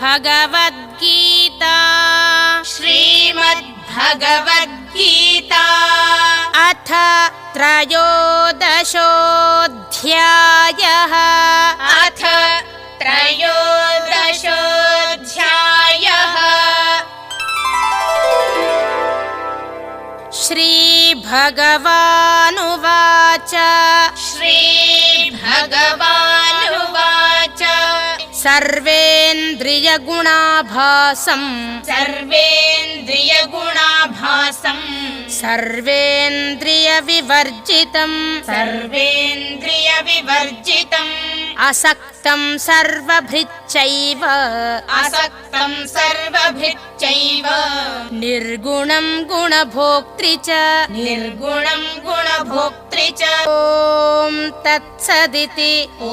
श्रीमद्भगवद्गीता श्रीमद्भगवद्गीता अथ त्रयोदशोऽध्यायः अथ त्रयोदशोऽध्यायः श्रीभगवानुवाच श्रीभगवानुवाच सर्वेन्द्रियगुणाभासं सर्वेन्द्रियगुणाभासं सर्वेन्द्रियविवर्जितं सर्वेन्द्रियविवर्जितम् असक्तं सर्वभृच्चैव असक्तं सर्वभृच्चैव निर्गुणं गुणभोक्तृ च निर्गुणं गुणभोक्तृ च ॐ तत्सदिति ॐ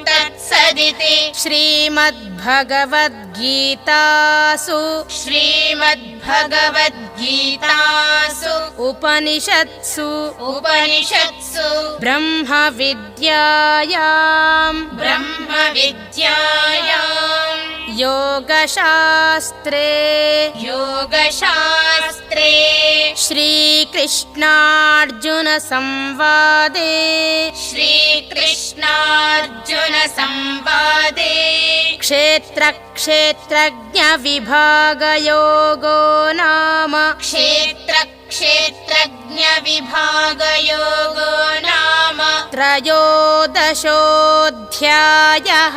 तत्सदिति श्रीमद्भगवद्गीतासु श्रीमद्भगवद्गीतासु उपनिषत्सु ब्रह्मविद्यायां योगशास्त्रे श्रीकृष्णार्जुनसंवादे क्षेत्रक्षेत्रज्ञविभागयोगो नाम त्रयोदशोऽध्यायः